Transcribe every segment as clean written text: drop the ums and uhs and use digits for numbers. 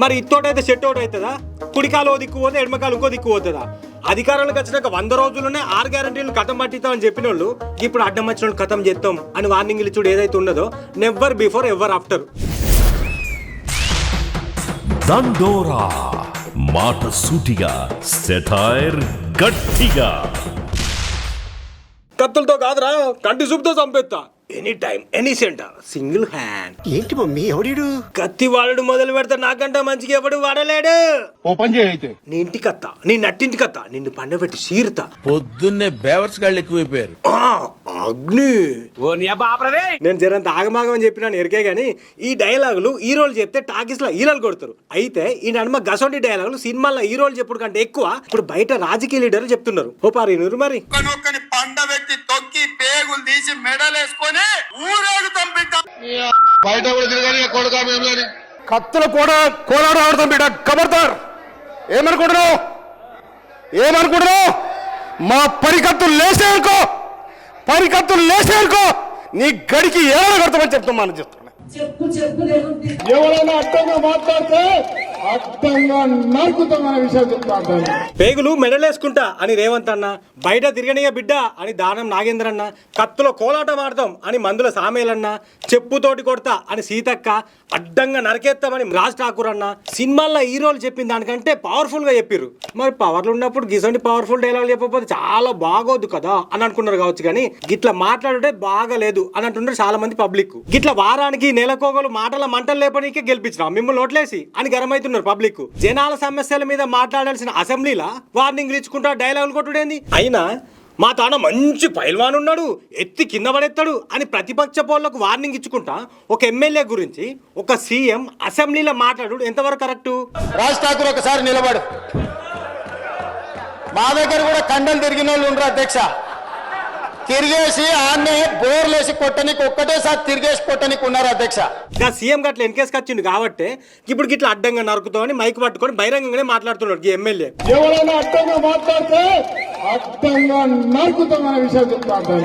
మరి ఇత్తోటైతే set out అవుతుందా? కుడికాలు దిక్కు పోతే ఎడమకాలు ఇంకో దిక్కు పోతుందా? అధికారంలోకి వచ్చినాక 100 రోజుల్లోనే 6 గ్యారంటీలు కథం పట్టిస్తామని చెప్పిన వాళ్ళు ఇప్పుడు అడ్డం వచ్చిన కథం చేస్తాం అని వార్నింగ్లు ఇచ్చుడు ఏదైతే ఉన్నదో నెవర్ బిఫోర్ ఎవర్ ఆఫ్టర్. దండోరా మాట సూటిగా, సెటైర్ గట్టిగా. కత్తులతో కాదురా, కంటి చూపుతో చంపేస్తా. Any time any centre single hand. ఏంటి మమ్మీ ఎవడీడు? కత్తి వాడు మొదలు పెడతా నాకంటే మంచిగా ఎవడు వాడలేడు. ఓపెన్ చేయైతే నీ ఇంటి కత్త, నీ నట్టింటి కత్త, నిన్ను పండబెట్టి సీరుతా. పొద్దున్నే బేవర్స్ గాళ్ళు ఎక్కువైపోయారు. అగ్ని నేను జరంత ఆగమాగం అని చెప్పినాను ఎరికే గానీ ఈ డైలాగులు హీరోలు చెప్తే టాకీస్ లో హీరోలు కొడతారు. అయితే ఈ నడుమ గసొంటి డైలాగులు సినిమాల్లో హీరోలు చెప్పుడు కంటే ఎక్కువ ఇప్పుడు బయట రాజకీయ లీడర్లు చెప్తున్నారు. ఓ పారినూరు మరి పండబెట్టి తొక్కి పేగులు తీసి మెడలేసుకొని ఊరేగుతాం బిడ్డ. బయట కూడా తిరగాలి కొడుకా మేము కానీ కత్తులు కూడా కోలాడు ఆడుతాం బిడ్డ. కబర్దార్. ఏమనుకుంటున్నావు? మా పరికత్తులు లేసేనుకో, నీ గడికి ఏమైనా కడతామని చెప్తామని చెప్తున్నా. ఎవరైనా అడ్డంగా మాట్లాడితే అడ్డంగా నరుకుతామనే విషయం చెప్తాను. పేగులు మెడలేసుకుంటా అని రేవంత్ అన్న, బయట తిరగనియ బిడ్డ అని దానం నాగేంద్ర అన్న, కత్తులో కోలాటం ఆడతాం అని మందుల సామేలన్న, చెప్పుతోటి కొడతా అని సీతక్క, అడ్డంగా నరకేస్తామని రాజ్ ఠాకూర్ అన్న సినిమాల్లో హీరోలు చెప్పిన దానికంటే పవర్ఫుల్ గా చెప్పిర్రు. మరి పవర్లు ఉన్నప్పుడు గిసంటి పవర్ఫుల్ డైలాగ్ చెప్పకపోతే చాలా బాగోదు కదా అని అనుకున్నారు కావచ్చు. కానీ గిట్లా మాట్లాడుంటే బాగలేదు అని అంటున్నారు చాలా మంది పబ్లిక్. గిట్లా వారానికి నెలకోగలు మాటల మంటలు లేపనీకే గెలిపించిన మిమ్మల్ని ఓట్లేసి అని గరమైతున్నారు పబ్లిక్. జనాల సమస్యల మీద మాట్లాడాల్సిన అసెంబ్లీలా వార్నింగ్లు ఇచ్చుకుంటా డైలాగులు కొట్టుడేంది? అయినా మా తాన మంచి పైల్వాన్ ఉన్నాడు, ఎత్తి కింద పడేస్తాడు అని ప్రతిపక్ష పోళ్లకు వార్నింగ్ ఇచ్చుకుంటా ఒక ఎమ్మెల్యే గురించి ఒక సీఎం అసెంబ్లీలో మాట్లాడు ఎంతవరకు కరెక్టు? రాజ్ ఠాకూర్ ఒకసారి నిలబడు. మా దగ్గర కూడా కండలు తిరిగిన వాళ్ళు ఉండరు అధ్యక్ష. తిరిగేసి ఆన్నే బోర్లేసి కొట్టనికి ఒక్కటేసారి తిరిగేసి కొట్టనికి ఉన్నారు అధ్యక్ష. సీఎం గట్ల ఎన్కేసుకు వచ్చిండు కాబట్టి ఇప్పుడు గిట్లా అడ్డంగా నరుకుతామని మైక్ పట్టుకొని బహిరంగంగానే మాట్లాడుతున్నాడు ఈ ఎమ్మెల్యే. ఎవరైనా అడ్డంగా మాట్లాడితే అడ్డంగా నరుకుతామనే విషయం చెప్తాను.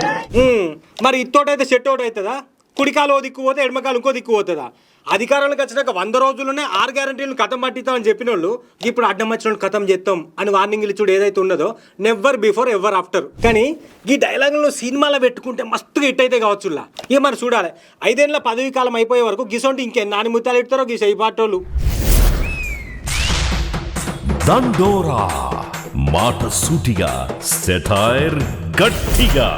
మరి ఇత్తోటైతే సెట్ అవుట్ అవుతుందా? కుడికాలు దిక్కు పోతే ఎడమకాలు ఇంకో దిక్కు పోతుందా? అధికారంలోకి వచ్చినాక 100 రోజుల్లోనే 6 గ్యారంటీలు కథం పట్టిస్తామని చెప్పిన వాళ్ళు ఇప్పుడు అడ్డం వచ్చిన కథం చేస్తాం అని వార్నింగ్లు ఇచ్చుడు ఏదైతే ఉన్నదో నెవర్ బిఫోర్ ఎవర్ ఆఫ్టర్. కానీ ఈ డైలాగులను సినిమాలో పెట్టుకుంటే మస్తుగా హిట్ అయితే కావచ్చులా. ఇక మరి చూడాలి 5 ఏళ్ల పదవీ కాలం అయిపోయే వరకు గిసొంటి ఇంకెన్ని నాని ముత్తాలు ఇస్తారో గీ సైపాటోళ్ళు. దండోరా మాట సూటిగా, సెటైర్ గట్టిగా.